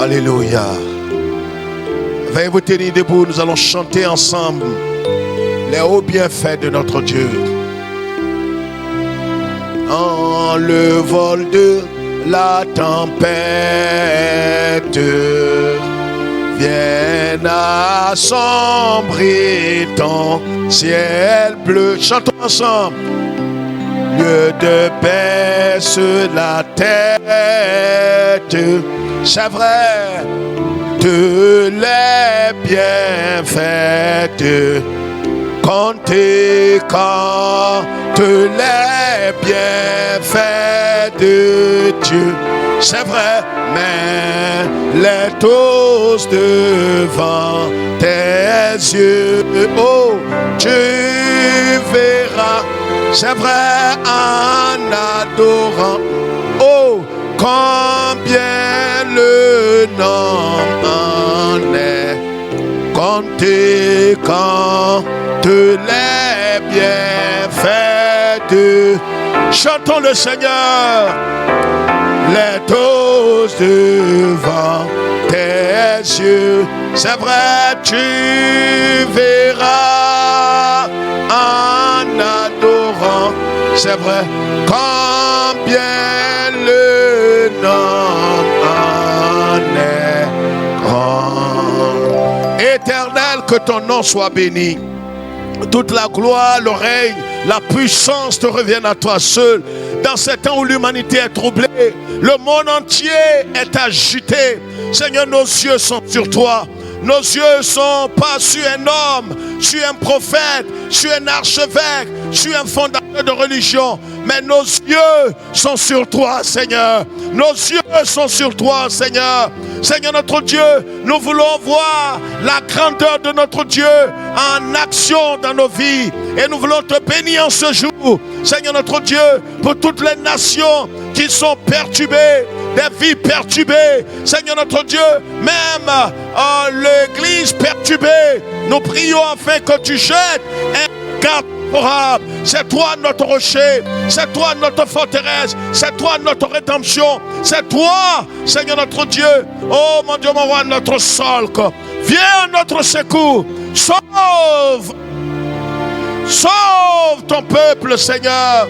Alléluia. Veuillez vous tenir debout, nous allons chanter ensemble les hauts bienfaits de notre Dieu. En le vol de la tempête, viens assombrir ton ciel bleu. Chantons ensemble. Lieu de paix sur la tête, c'est vrai, tous les bienfaits, comptez quand tous les bienfaits de Dieu, c'est vrai, mais les tous devant tes yeux, oh, tu verras. C'est vrai en adorant, oh, combien le nom en est compté quand tous les bienfaits de... Chantons le Seigneur, les tous devant tes yeux, c'est vrai, tu verras en adorant, c'est vrai, combien le nom en est grand. Éternel, que ton nom soit béni. Toute la gloire, le règne, la puissance te reviennent à toi seul. Dans ces temps où l'humanité est troublée, le monde entier est agité. Seigneur, nos yeux sont sur toi. Nos yeux sont pas sur un homme, sur un prophète, sur un archevêque, sur un fondateur de religion. Mais nos yeux sont sur toi, Seigneur. Nos yeux sont sur toi, Seigneur. Seigneur notre Dieu, nous voulons voir la grandeur de notre Dieu en action dans nos vies. Et nous voulons te bénir en ce jour, Seigneur notre Dieu, pour toutes les nations qui sont perturbées, des vies perturbées. Seigneur notre Dieu, même l'église perturbée, nous prions afin que tu jettes un garde. C'est toi notre rocher, c'est toi notre forteresse, c'est toi notre rédemption, c'est toi, Seigneur notre Dieu, oh mon Dieu, mon roi, notre solque. Viens à notre secours, sauve ton peuple, Seigneur,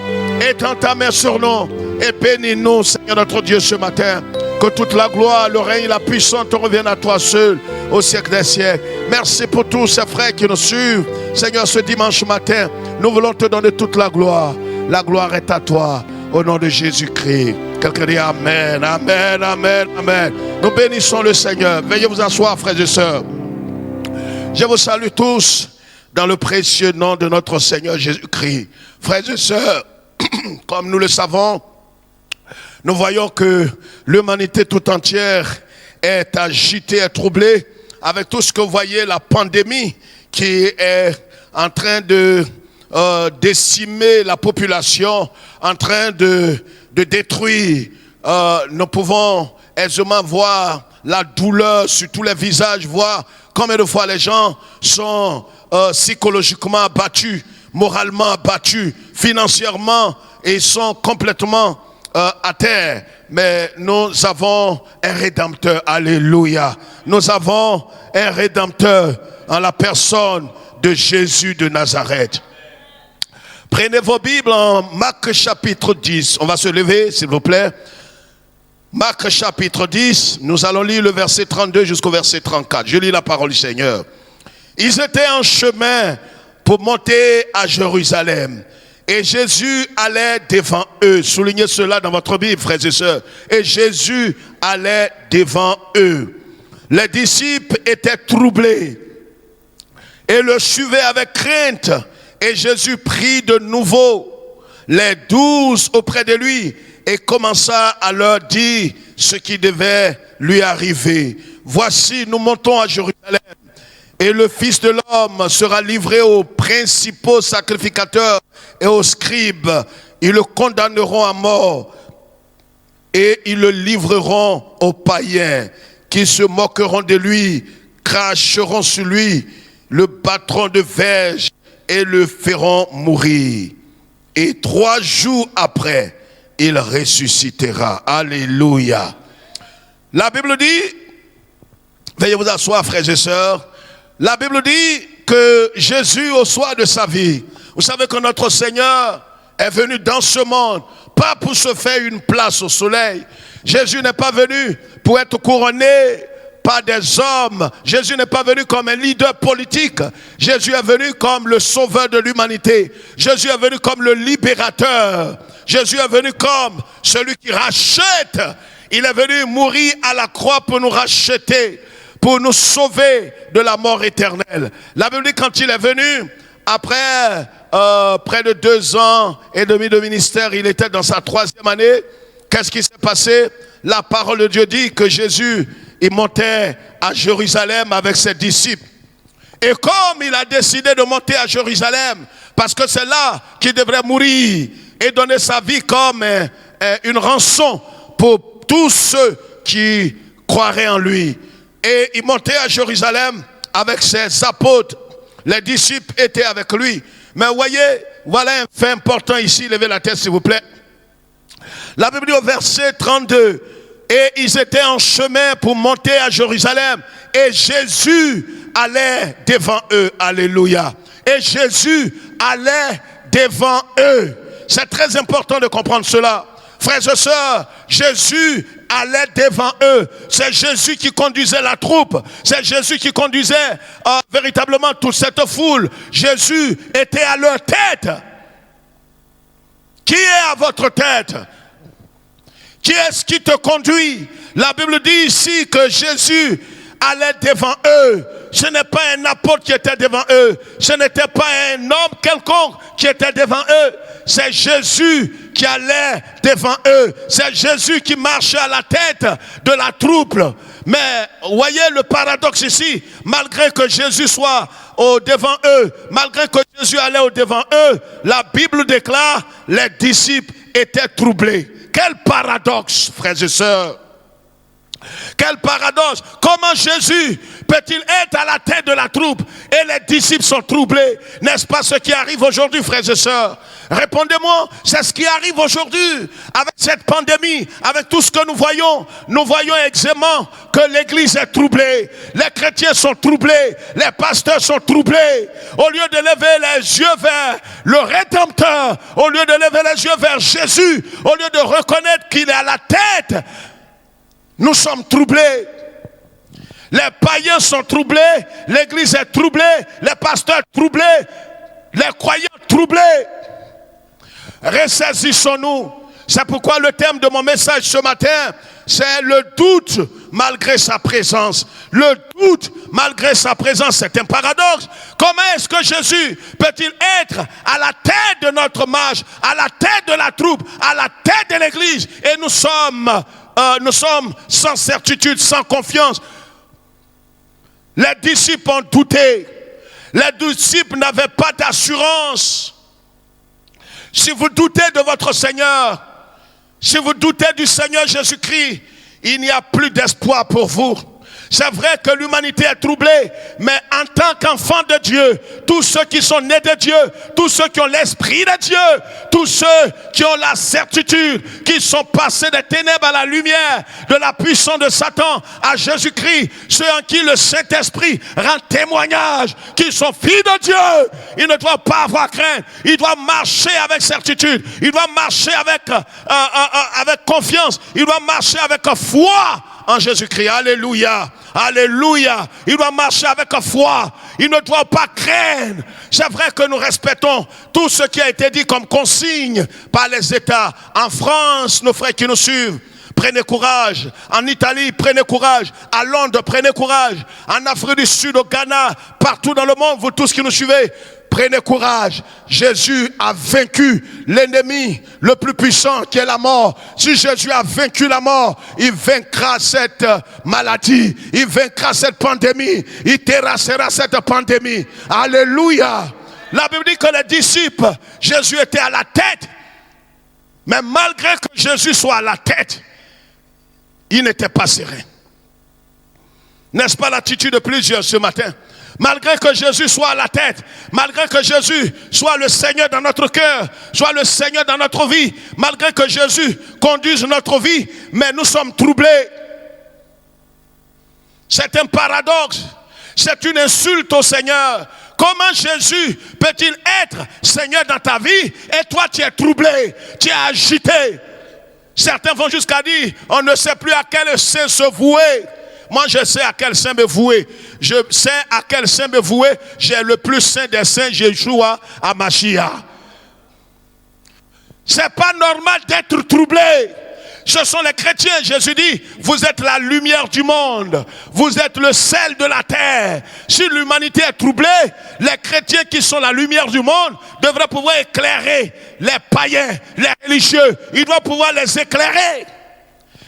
étends ta main sur nous et bénis-nous, Seigneur notre Dieu, ce matin. Que toute la gloire, le règne, la puissance te reviennent à toi seul au siècle des siècles. Merci pour tous ces frères qui nous suivent. Seigneur, ce dimanche matin, nous voulons te donner toute la gloire. La gloire est à toi, au nom de Jésus-Christ. Quelqu'un dit Amen, Amen, Amen, Amen. Nous bénissons le Seigneur. Veuillez vous asseoir, frères et sœurs. Je vous salue tous dans le précieux nom de notre Seigneur Jésus-Christ. Frères et sœurs, comme nous le savons, nous voyons que l'humanité tout entière est agitée, est troublée avec tout ce que vous voyez, la pandémie qui est en train de décimer la population, en train de détruire. Nous pouvons aisément voir la douleur sur tous les visages, voir combien de fois les gens sont psychologiquement abattus, moralement abattus, financièrement, et ils sont complètement à terre. Mais nous avons un Rédempteur, alléluia. Nous avons un Rédempteur en la personne de Jésus de Nazareth. Prenez vos Bibles en Marc chapitre 10. On va se lever, s'il vous plaît. Marc chapitre 10, nous allons lire le verset 32 jusqu'au verset 34. Je lis la parole du Seigneur. Ils étaient en chemin pour monter à Jérusalem. Et Jésus allait devant eux. Soulignez cela dans votre Bible, frères et sœurs. Et Jésus allait devant eux. Les disciples étaient troublés et le suivaient avec crainte. Et Jésus prit de nouveau les 12 auprès de lui et commença à leur dire ce qui devait lui arriver. Voici, nous montons à Jérusalem. Et le Fils de l'homme sera livré aux principaux sacrificateurs et aux scribes. Ils le condamneront à mort et ils le livreront aux païens qui se moqueront de lui, cracheront sur lui, le battront de verge et le feront mourir. Et 3 jours après, il ressuscitera. Alléluia. La Bible dit, Veuillez vous asseoir, frères et sœurs. La Bible dit que Jésus, au soir de sa vie, vous savez que notre Seigneur est venu dans ce monde, pas pour se faire une place au soleil. Jésus n'est pas venu pour être couronné par des hommes. Jésus n'est pas venu comme un leader politique. Jésus est venu comme le sauveur de l'humanité. Jésus est venu comme le libérateur. Jésus est venu comme celui qui rachète. Il est venu mourir à la croix pour nous racheter, pour nous sauver de la mort éternelle. La Bible dit quand il est venu, après près de 2 ans et demi de ministère, il était dans sa 3e année. Qu'est-ce qui s'est passé? La parole de Dieu dit que Jésus, il montait à Jérusalem avec ses disciples. Et comme il a décidé de monter à Jérusalem, parce que c'est là qu'il devrait mourir et donner sa vie comme une rançon pour tous ceux qui croiraient en lui. Et il montait à Jérusalem avec ses apôtres. Les disciples étaient avec lui. Mais voyez, voilà un fait important ici. Levez la tête s'il vous plaît. La Bible dit au verset 32, et ils étaient en chemin pour monter à Jérusalem. Et Jésus allait devant eux. Alléluia. Et Jésus allait devant eux. C'est très important de comprendre cela. Frères et sœurs, Jésus allait devant eux. C'est Jésus qui conduisait la troupe. C'est Jésus qui conduisait véritablement toute cette foule. Jésus était à leur tête. Qui est à votre tête? Qui est-ce qui te conduit? La Bible dit ici que Jésus allait devant eux. Ce n'est pas un apôtre qui était devant eux. Ce n'était pas un homme quelconque qui était devant eux. C'est Jésus qui allait devant eux. C'est Jésus qui marchait à la tête de la troupe. Mais voyez le paradoxe ici. Malgré que Jésus soit au devant eux, malgré que Jésus allait au devant eux, la Bible déclare les disciples étaient troublés. Quel paradoxe, frères et sœurs. Quel paradoxe. Comment Jésus peut-il être à la tête de la troupe et les disciples sont troublés? N'est-ce pas ce qui arrive aujourd'hui, frères et sœurs? Répondez-moi, c'est ce qui arrive aujourd'hui avec cette pandémie, avec tout ce que nous voyons. Nous voyons aisément que l'église est troublée, les chrétiens sont troublés, les pasteurs sont troublés. Au lieu de lever les yeux vers le Rédempteur, au lieu de lever les yeux vers Jésus, au lieu de reconnaître qu'il est à la tête, nous sommes troublés. Les païens sont troublés, l'église est troublée, les pasteurs troublés, les croyants troublés. Ressaisissons-nous. C'est pourquoi le thème de mon message ce matin, c'est le doute malgré sa présence. Le doute malgré sa présence, c'est un paradoxe. Comment est-ce que Jésus peut-il être à la tête de notre marche, à la tête de la troupe, à la tête de l'église, et nous sommes sans certitude, sans confiance? Les disciples ont douté. Les disciples n'avaient pas d'assurance. Si vous doutez de votre Seigneur, si vous doutez du Seigneur Jésus-Christ, il n'y a plus d'espoir pour vous. C'est vrai que l'humanité est troublée, mais en tant qu'enfants de Dieu, tous ceux qui sont nés de Dieu, tous ceux qui ont l'Esprit de Dieu, tous ceux qui ont la certitude, qui sont passés des ténèbres à la lumière, de la puissance de Satan à Jésus-Christ, ceux en qui le Saint-Esprit rend témoignage, qu'ils sont filles de Dieu, ils ne doivent pas avoir crainte, ils doivent marcher avec certitude, ils doivent marcher avec confiance, ils doivent marcher avec foi en Jésus-Christ. Alléluia. Alléluia. Il doit marcher avec foi. Il ne doit pas craindre. C'est vrai que nous respectons tout ce qui a été dit comme consigne par les États. En France, nos frères qui nous suivent, prenez courage. En Italie, prenez courage. À Londres, prenez courage. En Afrique du Sud, au Ghana, partout dans le monde, vous tous qui nous suivez, prenez courage. Jésus a vaincu l'ennemi le plus puissant qui est la mort. Si Jésus a vaincu la mort, il vaincra cette maladie. Il vaincra cette pandémie. Il terrassera cette pandémie. Alléluia. La Bible dit que les disciples, Jésus était à la tête. Mais malgré que Jésus soit à la tête, il n'était pas serein. N'est-ce pas l'attitude de plusieurs ce matin? Malgré que Jésus soit à la tête, malgré que Jésus soit le Seigneur dans notre cœur, soit le Seigneur dans notre vie, malgré que Jésus conduise notre vie, mais nous sommes troublés. C'est un paradoxe. C'est une insulte au Seigneur. Comment Jésus peut-il être Seigneur dans ta vie et toi tu es troublé, tu es agité? Certains vont jusqu'à dire, on ne sait plus à quel saint se vouer. Moi je sais à quel saint me vouer. Je sais à quel saint me vouer. J'ai le plus saint des saints, Yeshua HaMashiach. C'est pas normal d'être troublé. Ce sont les chrétiens. Jésus dit, vous êtes la lumière du monde. Vous êtes le sel de la terre. Si l'humanité est troublée, les chrétiens qui sont la lumière du monde devraient pouvoir éclairer les païens, les religieux. Ils doivent pouvoir les éclairer.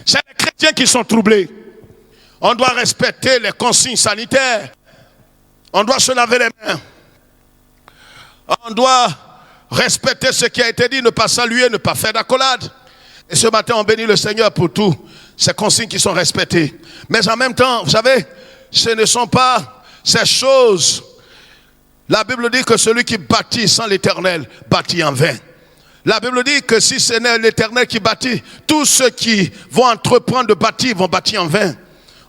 C'est les chrétiens qui sont troublés. On doit respecter les consignes sanitaires. On doit se laver les mains. On doit respecter ce qui a été dit, ne pas saluer, ne pas faire d'accolade. Et ce matin, on bénit le Seigneur pour tout ces consignes qui sont respectées. Mais en même temps, vous savez, ce ne sont pas ces choses. La Bible dit que celui qui bâtit sans l'Éternel bâtit en vain. La Bible dit que si ce n'est l'Éternel qui bâtit, tous ceux qui vont entreprendre de bâtir vont bâtir en vain.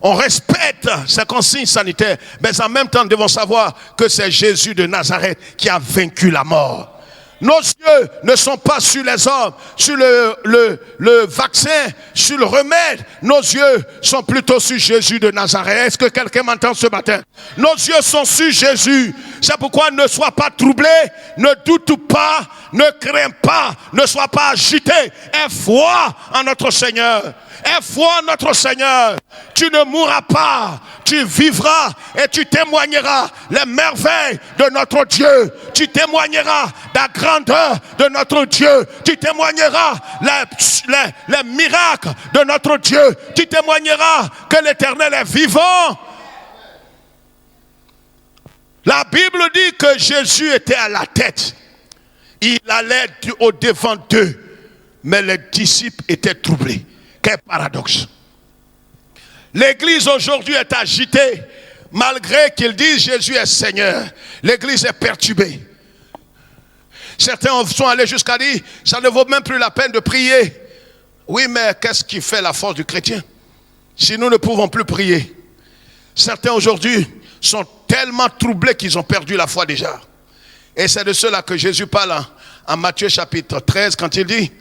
On respecte ces consignes sanitaires, mais en même temps, nous devons savoir que c'est Jésus de Nazareth qui a vaincu la mort. Nos yeux ne sont pas sur les hommes, sur le vaccin, sur le remède. Nos yeux sont plutôt sur Jésus de Nazareth. Est-ce que quelqu'un m'entend ce matin? Nos yeux sont sur Jésus. C'est pourquoi ne sois pas troublé, ne doute pas, ne crains pas, ne sois pas agité. Aie foi en notre Seigneur. Aie foi en notre Seigneur. Tu ne mourras pas, tu vivras et tu témoigneras les merveilles de notre Dieu. Tu témoigneras la grandeur de notre Dieu. Tu témoigneras les miracles de notre Dieu. Tu témoigneras que l'Éternel est vivant. La Bible dit que Jésus était à la tête. Il allait au devant d'eux. Mais les disciples étaient troublés. Quel paradoxe. L'église aujourd'hui est agitée. Malgré qu'ils disent Jésus est Seigneur. L'église est perturbée. Certains sont allés jusqu'à dire, ça ne vaut même plus la peine de prier. Oui, mais qu'est-ce qui fait la force du chrétien? Si nous ne pouvons plus prier. Certains aujourd'hui sont tellement troublés qu'ils ont perdu la foi déjà. Et c'est de cela que Jésus parle en Matthieu chapitre 13, quand il dit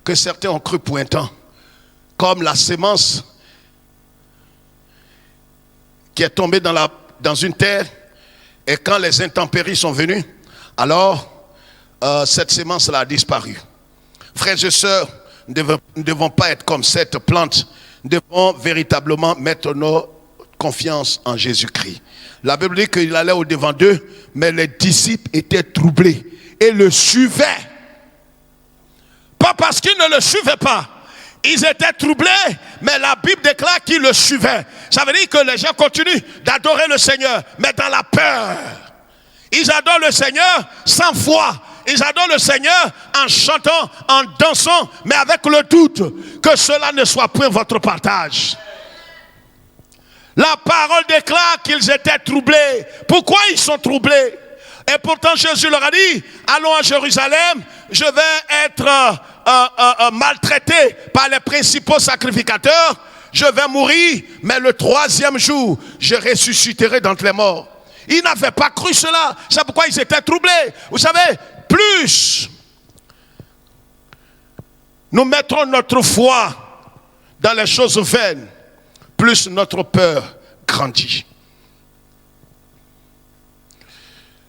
que certains ont cru pour un temps. Comme la sémence qui est tombée dans une terre, et quand les intempéries sont venues, alors cette sémence-là a disparu. Frères et sœurs, nous ne devons pas être comme cette plante. Nous devons véritablement mettre nos confiance en Jésus-Christ. La Bible dit qu'il allait au devant d'eux, mais les disciples étaient troublés et le suivaient. Pas parce qu'ils ne le suivaient pas. Ils étaient troublés, mais la Bible déclare qu'ils le suivaient. Ça veut dire que les gens continuent d'adorer le Seigneur, mais dans la peur. Ils adorent le Seigneur sans foi. Ils adorent le Seigneur en chantant, en dansant, mais avec le doute que cela ne soit point votre partage. La parole déclare qu'ils étaient troublés. Pourquoi ils sont troublés? Et pourtant Jésus leur a dit, allons à Jérusalem, je vais être maltraité par les principaux sacrificateurs, je vais mourir, mais le 3e jour, je ressusciterai d'entre les morts. Ils n'avaient pas cru cela, c'est pourquoi ils étaient troublés. Vous savez, plus nous mettrons notre foi dans les choses vaines, plus notre peur grandit.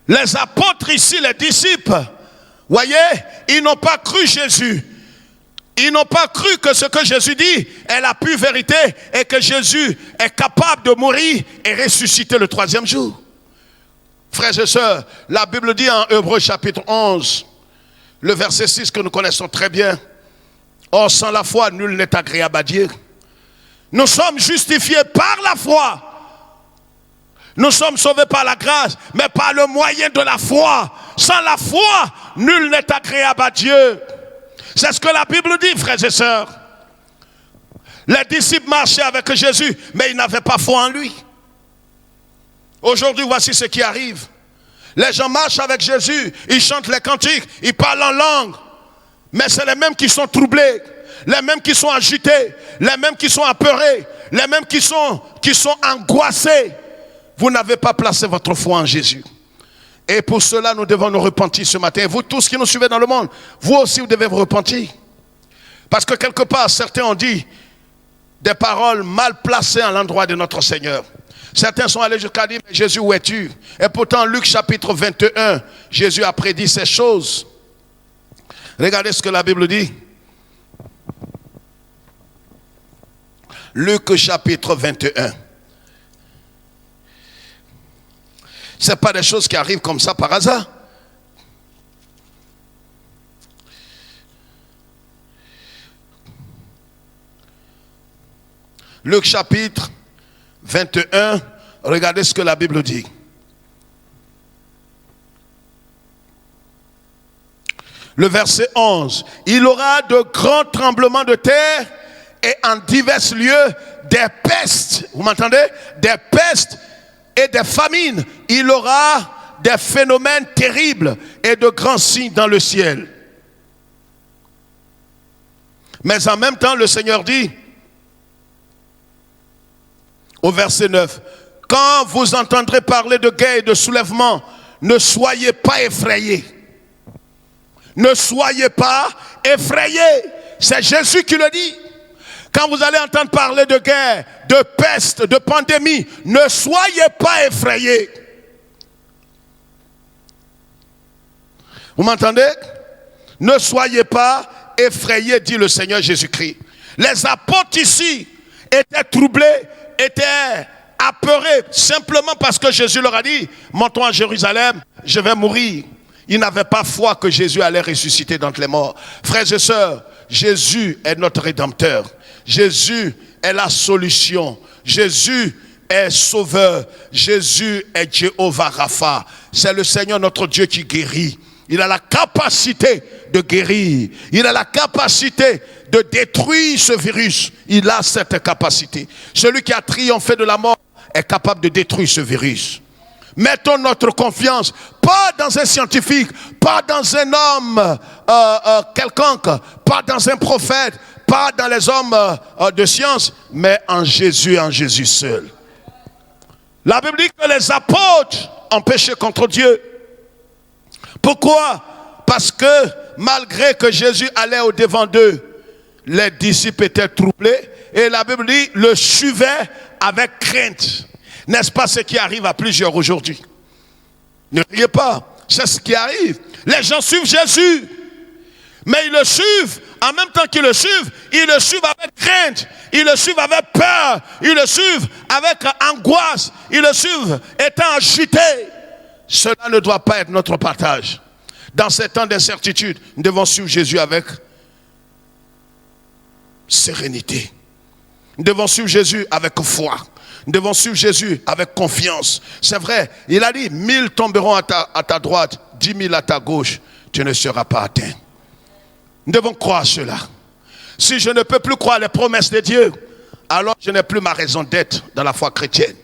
Les apôtres ici, les disciples, voyez, ils n'ont pas cru Jésus. Ils n'ont pas cru que ce que Jésus dit est la pure vérité et que Jésus est capable de mourir et ressusciter le 3e jour. Frères et sœurs, la Bible dit en Hébreux chapitre 11, le verset 6 que nous connaissons très bien. Or, sans la foi, nul n'est agréable à Dieu. Nous sommes justifiés par la foi. Nous sommes sauvés par la grâce, mais par le moyen de la foi. Sans la foi, nul n'est agréable à Dieu. C'est ce que la Bible dit, frères et sœurs. Les disciples marchaient avec Jésus, mais ils n'avaient pas foi en lui. Aujourd'hui, voici ce qui arrive. Les gens marchent avec Jésus, ils chantent les cantiques, ils parlent en langue. Mais c'est les mêmes qui sont troublés, les mêmes qui sont agités, les mêmes qui sont apeurés, les mêmes qui sont angoissés, vous n'avez pas placé votre foi en Jésus. Et pour cela, nous devons nous repentir ce matin. Vous tous qui nous suivez dans le monde, vous aussi, vous devez vous repentir. Parce que quelque part, certains ont dit des paroles mal placées à l'endroit de notre Seigneur. Certains sont allés jusqu'à dire, mais Jésus, où es-tu? Et pourtant, Luc chapitre 21, Jésus a prédit ces choses. Regardez ce que la Bible dit. Luc chapitre 21. Ce n'est pas des choses qui arrivent comme ça par hasard. Luc chapitre 21, regardez ce que la Bible dit. Le verset 11. Il aura de grands tremblements de terre et en divers lieux des pestes. Vous m'entendez? Des pestes et des famines. Il aura des phénomènes terribles et de grands signes dans le ciel. Mais en même temps, le Seigneur dit, au verset 9, quand vous entendrez parler de guerre et de soulèvement, ne soyez pas effrayés. Ne soyez pas effrayés. C'est Jésus qui le dit. Quand vous allez entendre parler de guerre, de peste, de pandémie, ne soyez pas effrayés. Vous m'entendez? Ne soyez pas effrayés, dit le Seigneur Jésus-Christ. Les apôtres ici étaient troublés, étaient apeurés, simplement parce que Jésus leur a dit, montons à Jérusalem, je vais mourir. Ils n'avaient pas foi que Jésus allait ressusciter d'entre les morts. Frères et sœurs, Jésus est notre Rédempteur. Jésus est la solution. Jésus est sauveur. Jésus est Jéhovah Rapha. C'est le Seigneur notre Dieu qui guérit. Il a la capacité de guérir. Il a la capacité de détruire ce virus. Il a cette capacité. Celui qui a triomphé de la mort est capable de détruire ce virus. Mettons notre confiance, pas dans un scientifique, pas dans un homme quelconque, pas dans un prophète, pas dans les hommes de science, mais en Jésus et en Jésus seul. La Bible dit que les apôtres ont péché contre Dieu. Pourquoi? Parce que malgré que Jésus allait au devant d'eux, les disciples étaient troublés et la Bible dit le suivaient avec crainte. N'est-ce pas ce qui arrive à plusieurs aujourd'hui? Ne riez pas, c'est ce qui arrive. Les gens suivent Jésus, mais ils le suivent. En même temps qu'ils le suivent, ils le suivent avec crainte, ils le suivent avec peur, ils le suivent avec angoisse, ils le suivent étant agités. Cela ne doit pas être notre partage. Dans ces temps d'incertitude, nous devons suivre Jésus avec sérénité. Nous devons suivre Jésus avec foi. Nous devons suivre Jésus avec confiance. C'est vrai, il a dit, 1000 tomberont à ta droite, 10 000 à ta gauche, tu ne seras pas atteint. Nous devons croire cela. Si je ne peux plus croire les promesses de Dieu, alors je n'ai plus ma raison d'être dans la foi chrétienne.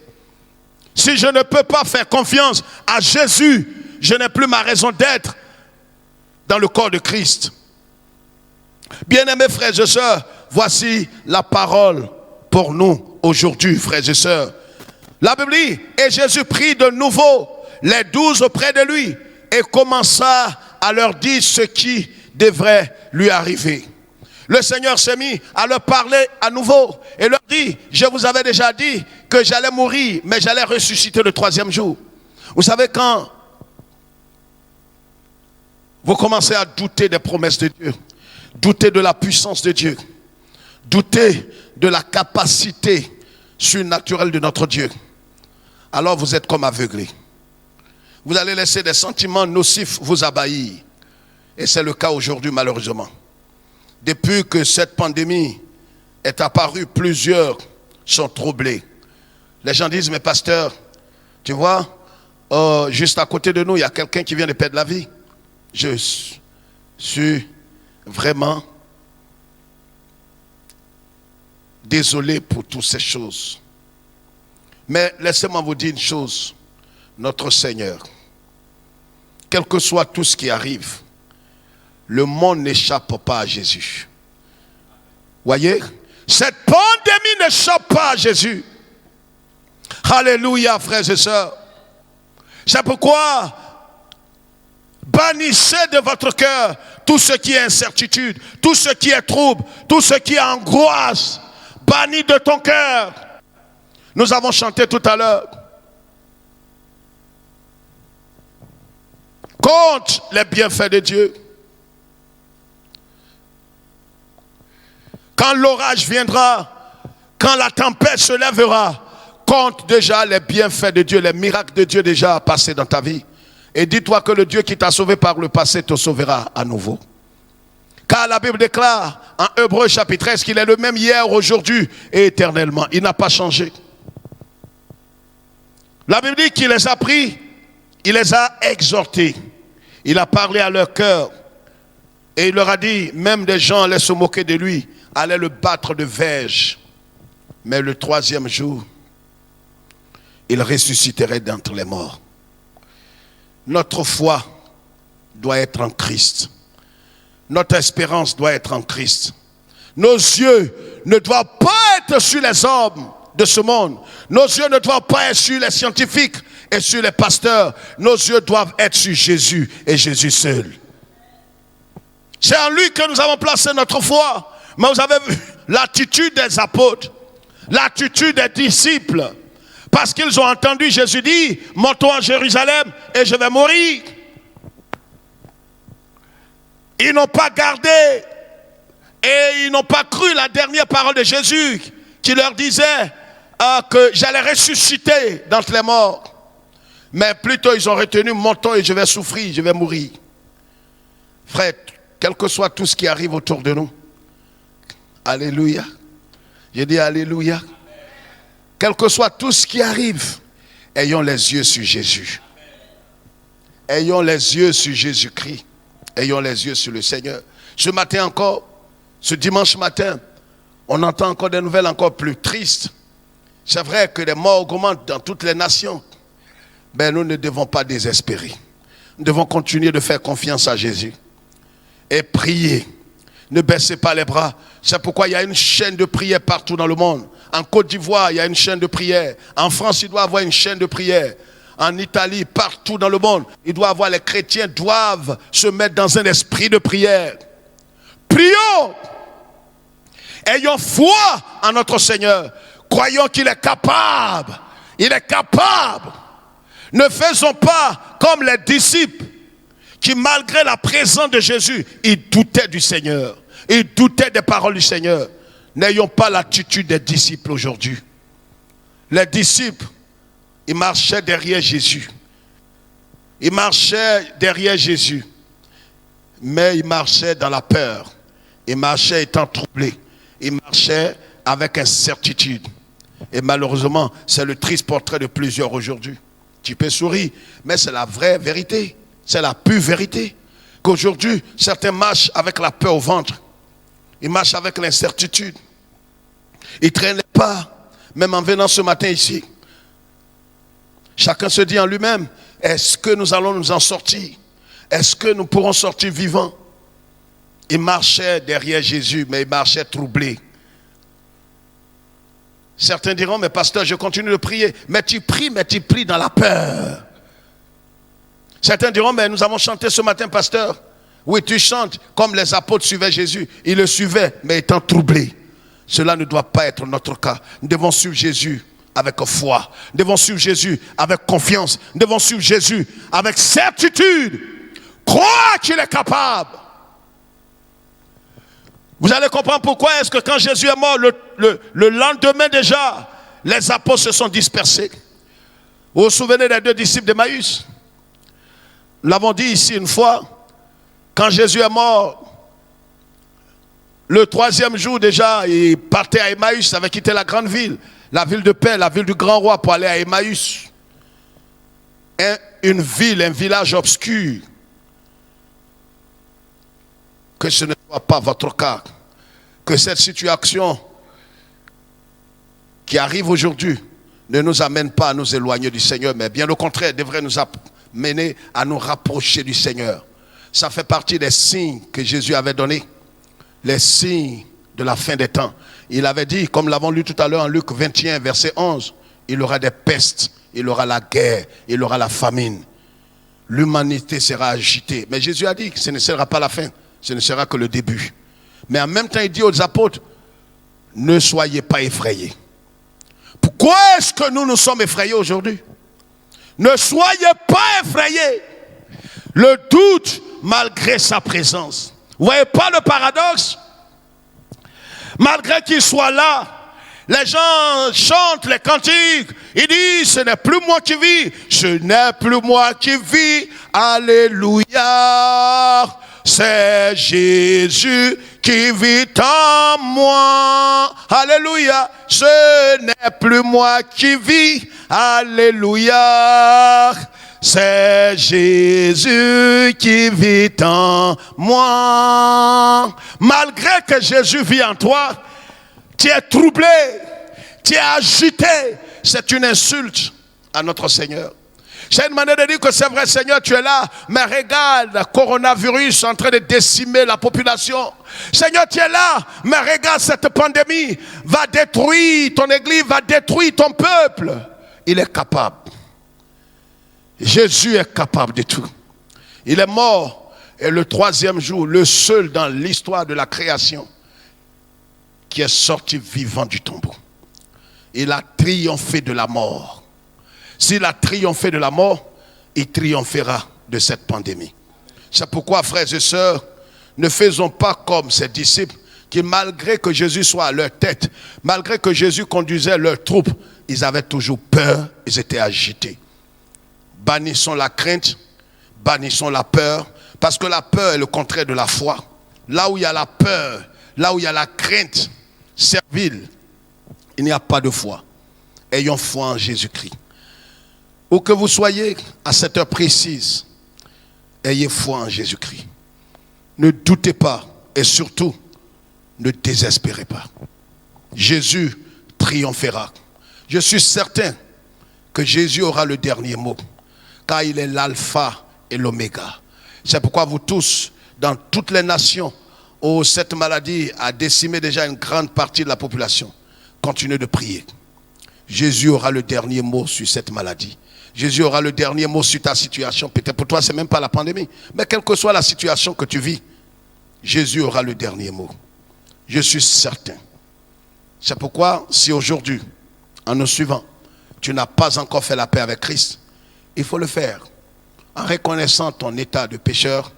Si je ne peux pas faire confiance à Jésus, je n'ai plus ma raison d'être dans le corps de Christ. Bien-aimés frères et sœurs, voici la parole pour nous aujourd'hui, frères et sœurs. La Bible dit, et Jésus prit de nouveau les 12 auprès de lui et commença à leur dire ce qui devrait lui arriver. Le Seigneur s'est mis à leur parler à nouveau et leur dit, je vous avais déjà dit que j'allais mourir, mais j'allais ressusciter le 3e jour. Vous savez, quand vous commencez à douter des promesses de Dieu, douter de la puissance de Dieu, douter de la capacité surnaturelle de notre Dieu, alors vous êtes comme aveuglés. Vous allez laisser des sentiments nocifs vous abahir. Et c'est le cas aujourd'hui malheureusement. Depuis que cette pandémie est apparue, plusieurs sont troublés. Les gens disent, mais pasteur, tu vois, juste à côté de nous, il y a quelqu'un qui vient de perdre la vie. Je suis vraiment désolé pour toutes ces choses. Mais laissez-moi vous dire une chose. Notre Seigneur, quel que soit tout ce qui arrive, le monde n'échappe pas à Jésus. Voyez, Cette pandémie n'échappe pas à Jésus. Alléluia, frères et sœurs. C'est pourquoi bannissez de votre cœur tout ce qui est incertitude, tout ce qui est trouble, tout ce qui est angoisse. Bannis de ton cœur. Nous avons chanté tout à l'heure. Compte les bienfaits de Dieu. Quand l'orage viendra, quand la tempête se lèvera, compte déjà les bienfaits de Dieu, les miracles de Dieu déjà passés dans ta vie. Et dis-toi que le Dieu qui t'a sauvé par le passé te sauvera à nouveau. Car la Bible déclare en Hébreux chapitre 13 qu'il est le même hier, aujourd'hui et éternellement. Il n'a pas changé. La Bible dit qu'il les a pris, il les a exhortés. Il a parlé à leur cœur. Et il leur a dit, même des gens allaient se moquer de lui, allaient le battre de verge. Mais le troisième jour, il ressusciterait d'entre les morts. Notre foi doit être en Christ. Notre espérance doit être en Christ. Nos yeux ne doivent pas être sur les hommes de ce monde. Nos yeux ne doivent pas être sur les scientifiques et sur les pasteurs. Nos yeux doivent être sur Jésus et Jésus seul. C'est en lui que nous avons placé notre foi. Mais vous avez vu l'attitude des apôtres, l'attitude des disciples. Parce qu'ils ont entendu Jésus dire, montons à Jérusalem et je vais mourir. Ils n'ont pas gardé et ils n'ont pas cru la dernière parole de Jésus qui leur disait que j'allais ressusciter d'entre les morts. Mais plutôt ils ont retenu, montons et je vais souffrir, je vais mourir. Frère, quel que soit tout ce qui arrive autour de nous, alléluia. J'ai dit alléluia. Quel que soit tout ce qui arrive, ayons les yeux sur Jésus. Ayons les yeux sur Jésus-Christ. Ayons les yeux sur le Seigneur. Ce matin encore, ce dimanche matin, on entend encore des nouvelles encore plus tristes. C'est vrai que les morts augmentent dans toutes les nations. Mais nous ne devons pas désespérer. Nous devons continuer de faire confiance à Jésus. Et prier. Ne baissez pas les bras. C'est pourquoi il y a une chaîne de prière partout dans le monde. En Côte d'Ivoire, il y a une chaîne de prière. En France, il doit y avoir une chaîne de prière. En Italie, partout dans le monde, il doit y avoir, les chrétiens doivent se mettre dans un esprit de prière. Prions. Ayons foi en notre Seigneur. Croyons qu'il est capable. Il est capable. Ne faisons pas comme les disciples qui, malgré la présence de Jésus, ils doutaient du Seigneur. Ils doutaient des paroles du Seigneur. N'ayons pas l'attitude des disciples aujourd'hui. Les disciples, ils marchaient derrière Jésus. Ils marchaient derrière Jésus. Mais ils marchaient dans la peur. Ils marchaient étant troublés. Ils marchaient avec incertitude. Et malheureusement, c'est le triste portrait de plusieurs aujourd'hui. Tu peux sourire, mais c'est la vraie vérité. C'est la pure vérité. Qu'aujourd'hui, certains marchent avec la peur au ventre. Ils marchent avec l'incertitude. Ils ne traînent pas. Même en venant ce matin ici. Chacun se dit en lui-même, est-ce que nous allons nous en sortir? Est-ce que nous pourrons sortir vivants? Ils marchaient derrière Jésus, mais ils marchaient troublés. Certains diront, mais pasteur, je continue de prier. Mais tu pries dans la peur. Certains diront, mais nous avons chanté ce matin, pasteur. Oui, tu chantes comme les apôtres suivaient Jésus. Ils le suivaient, mais étant troublés. Cela ne doit pas être notre cas. Nous devons suivre Jésus avec foi. Nous devons suivre Jésus avec confiance. Nous devons suivre Jésus avec certitude. Croire qu'il est capable. Vous allez comprendre pourquoi est-ce que quand Jésus est mort, le lendemain déjà, les apôtres se sont dispersés. Vous vous souvenez des deux disciples d'Emmaüs? Nous l'avons dit ici une fois, quand Jésus est mort, le troisième jour déjà, il partait à Emmaüs, il avait quitté la grande ville, la ville de paix, la ville du grand roi pour aller à Emmaüs. Une ville, un village obscur. Que ce ne soit pas votre cas. Que cette situation qui arrive aujourd'hui ne nous amène pas à nous éloigner du Seigneur, mais bien au contraire, devrait nous amener à nous rapprocher du Seigneur. Ça fait partie des signes que Jésus avait donnés. Les signes de la fin des temps. Il avait dit, comme l'avons lu tout à l'heure en Luc 21, verset 11, il y aura des pestes, il y aura la guerre, il y aura la famine. L'humanité sera agitée. Mais Jésus a dit que ce ne sera pas la fin, ce ne sera que le début. Mais en même temps, il dit aux apôtres, ne soyez pas effrayés. Pourquoi est-ce que nous sommes effrayés aujourd'hui? Ne soyez pas effrayés. Le doute, malgré sa présence. Vous voyez pas le paradoxe? Malgré qu'il soit là, les gens chantent les cantiques. Ils disent, ce n'est plus moi qui vis. Ce n'est plus moi qui vis. Alléluia. C'est Jésus qui vit en moi. Alléluia. Ce n'est plus moi qui vis. Alléluia. C'est Jésus qui vit en moi. Malgré que Jésus vit en toi, tu es troublé, tu es agité. C'est une insulte à notre Seigneur. C'est une manière de dire que c'est vrai, Seigneur, tu es là, mais regarde, le coronavirus en train de décimer la population. Seigneur, tu es là, mais regarde, cette pandémie va détruire ton église, va détruire ton peuple. Il est capable. Jésus est capable de tout. Il est mort et le troisième jour, le seul dans l'histoire de la création qui est sorti vivant du tombeau. Il a triomphé de la mort. S'il a triomphé de la mort, il triomphera de cette pandémie. C'est pourquoi, frères et sœurs, ne faisons pas comme ses disciples qui, malgré que Jésus soit à leur tête, malgré que Jésus conduisait leurs troupes, ils avaient toujours peur, ils étaient agités. Bannissons la crainte, bannissons la peur, parce que la peur est le contraire de la foi. Là où il y a la peur, là où il y a la crainte servile, il n'y a pas de foi. Ayons foi en Jésus-Christ. Où que vous soyez, à cette heure précise, ayez foi en Jésus-Christ. Ne doutez pas et surtout, ne désespérez pas. Jésus triomphera. Je suis certain que Jésus aura le dernier mot, car il est l'alpha et l'oméga. C'est pourquoi vous tous, dans toutes les nations où cette maladie a décimé déjà une grande partie de la population, continuez de prier. Jésus aura le dernier mot sur cette maladie. Jésus aura le dernier mot sur ta situation. Peut-être pour toi, ce n'est même pas la pandémie. Mais quelle que soit la situation que tu vis, Jésus aura le dernier mot. Je suis certain. C'est pourquoi, si aujourd'hui, en nous suivant, tu n'as pas encore fait la paix avec Christ, il faut le faire. En reconnaissant ton état de pécheur,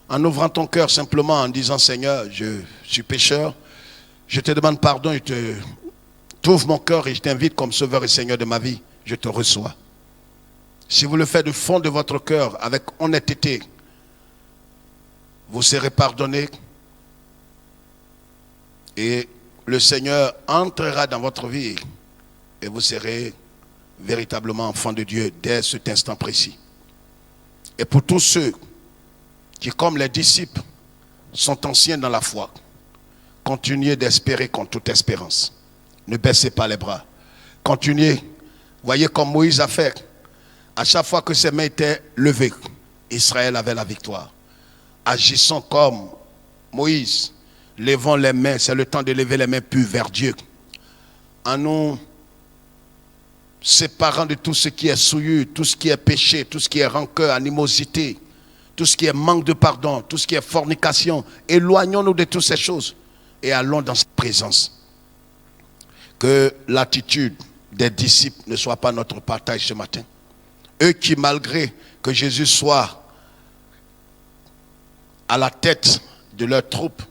en ouvrant ton cœur simplement en disant, Seigneur, je suis pécheur, je te demande pardon, je t'ouvre mon cœur et je t'invite comme sauveur et Seigneur de ma vie, je te reçois. Si vous le faites du fond de votre cœur, avec honnêteté, vous serez pardonné et le Seigneur entrera dans votre vie et vous serez véritablement enfant de Dieu dès cet instant précis. Et pour tous ceux qui, comme les disciples, sont anciens dans la foi, continuez d'espérer contre toute espérance. Ne baissez pas les bras. Continuez. Voyez comme Moïse a fait. À chaque fois que ses mains étaient levées, Israël avait la victoire. Agissons comme Moïse. Levons les mains. C'est le temps de lever les mains pures vers Dieu. En nous séparant de tout ce qui est souillure, tout ce qui est péché, tout ce qui est rancœur, animosité, tout ce qui est manque de pardon, tout ce qui est fornication. Éloignons-nous de toutes ces choses et allons dans sa présence. Que l'attitude des disciples ne soit pas notre partage ce matin. Eux qui, malgré que Jésus soit à la tête de leur troupe,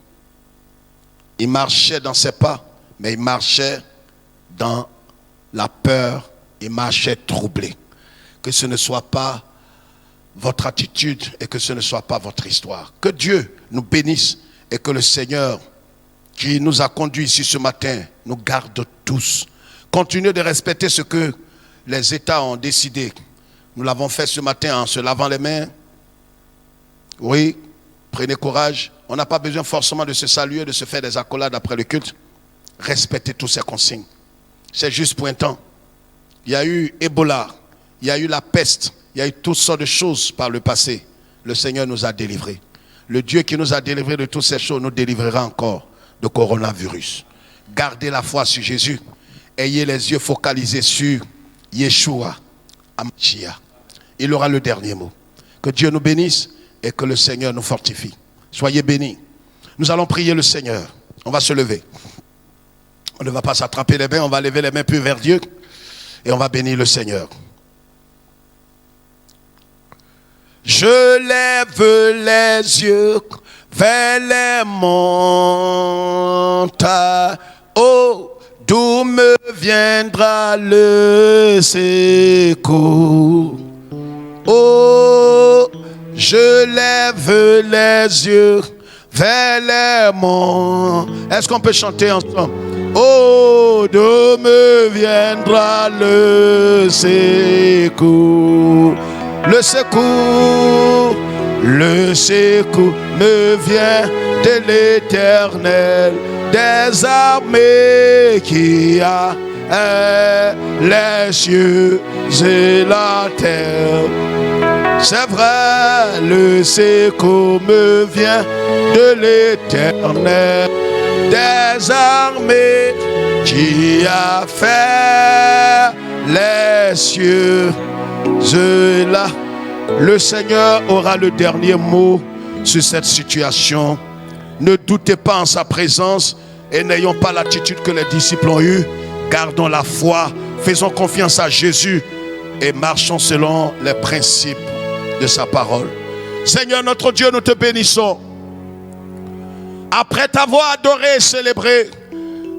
ils marchaient dans ses pas, mais ils marchaient dans la peur, ils marchaient troublés. Que ce ne soit pas votre attitude et que ce ne soit pas votre histoire. Que Dieu nous bénisse et que le Seigneur qui nous a conduits ici ce matin nous garde tous. Continuez de respecter ce que les États ont décidé. Nous l'avons fait ce matin en se lavant les mains. Oui, prenez courage. On n'a pas besoin forcément de se saluer, de se faire des accolades après le culte. Respectez toutes ces consignes. C'est juste pour un temps. Il y a eu Ebola, il y a eu la peste, il y a eu toutes sortes de choses par le passé. Le Seigneur nous a délivrés. Le Dieu qui nous a délivrés de toutes ces choses nous délivrera encore de coronavirus. Gardez la foi sur Jésus. Ayez les yeux focalisés sur Yeshua, Hamashiach. Il aura le dernier mot. Que Dieu nous bénisse et que le Seigneur nous fortifie. Soyez bénis. Nous allons prier le Seigneur. On va se lever. On ne va pas s'attraper les mains, on va lever les mains plus vers Dieu et on va bénir le Seigneur. Je lève les yeux vers les montagnes. Oh, d'où me viendra le secours? Oh, je lève les yeux vers les monts. Est-ce qu'on peut chanter ensemble? Oh, d'où me viendra le secours? Le secours me vient de l'Éternel, des armées qui a les cieux et la terre. C'est vrai, le secours me vient de l'Éternel, des armées qui a fait les cieux et la. Le Seigneur aura le dernier mot sur cette situation. Ne doutez pas en sa présence et n'ayons pas l'attitude que les disciples ont eue. Gardons la foi, faisons confiance à Jésus et marchons selon les principes de sa parole. Seigneur notre Dieu, nous te bénissons. Après t'avoir adoré et célébré,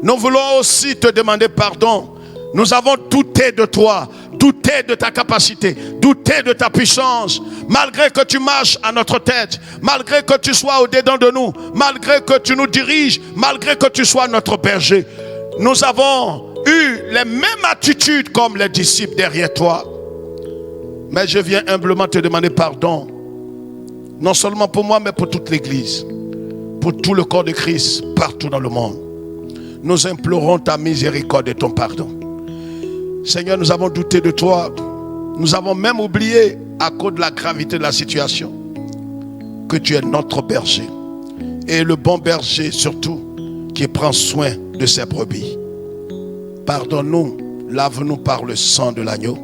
nous voulons aussi te demander pardon. Nous avons douté de toi, douté de ta capacité, douté de ta puissance. Malgré que tu marches à notre tête, malgré que tu sois au-dedans de nous, malgré que tu nous diriges, malgré que tu sois notre berger, nous avons eu les mêmes attitudes comme les disciples derrière toi. Mais je viens humblement te demander pardon, non seulement pour moi, mais pour toute l'Église, pour tout le corps de Christ, partout dans le monde. Nous implorons ta miséricorde et ton pardon. Seigneur, nous avons douté de toi. Nous avons même oublié, à cause de la gravité de la situation, que tu es notre berger. Et le bon berger surtout, qui prend soin de ses brebis. Pardonne-nous, lave-nous par le sang de l'agneau.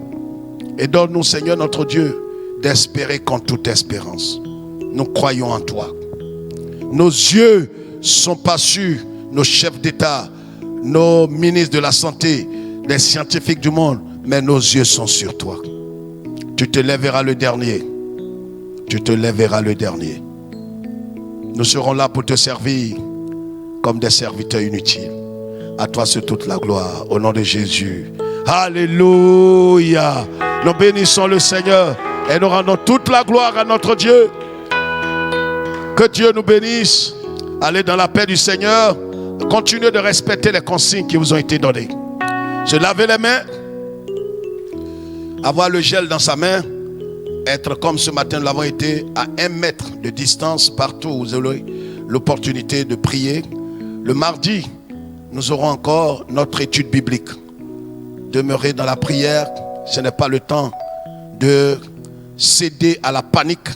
Et donne-nous, Seigneur notre Dieu, d'espérer contre toute espérance. Nous croyons en toi. Nos yeux sont pas sur nos chefs d'État, nos ministres de la santé, les scientifiques du monde, mais nos yeux sont sur toi. Tu te lèveras le dernier. Tu te lèveras le dernier. Nous serons là pour te servir comme des serviteurs inutiles. À toi c'est toute la gloire. Au nom de Jésus. Alléluia. Nous bénissons le Seigneur et nous rendons toute la gloire à notre Dieu. Que Dieu nous bénisse. Allez dans la paix du Seigneur. Continuez de respecter les consignes qui vous ont été données. Se laver les mains, avoir le gel dans sa main, être comme ce matin nous l'avons été à 1 mètre de distance partout où vous aurez l'opportunité de prier. Le mardi, nous aurons encore notre étude biblique. Demeurer dans la prière, ce n'est pas le temps de céder à la panique.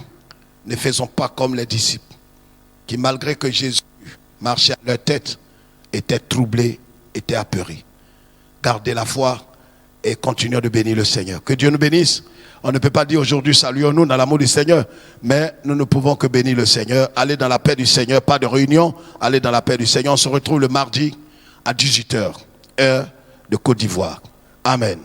Ne faisons pas comme les disciples qui, malgré que Jésus marchait à leur tête, étaient troublés, étaient apeurés. Gardez la foi et continuez de bénir le Seigneur. Que Dieu nous bénisse. On ne peut pas dire aujourd'hui saluons-nous dans l'amour du Seigneur, mais nous ne pouvons que bénir le Seigneur. Allez dans la paix du Seigneur, pas de réunion. Allez dans la paix du Seigneur. On se retrouve le mardi à 18h, heure de Côte d'Ivoire. Amen.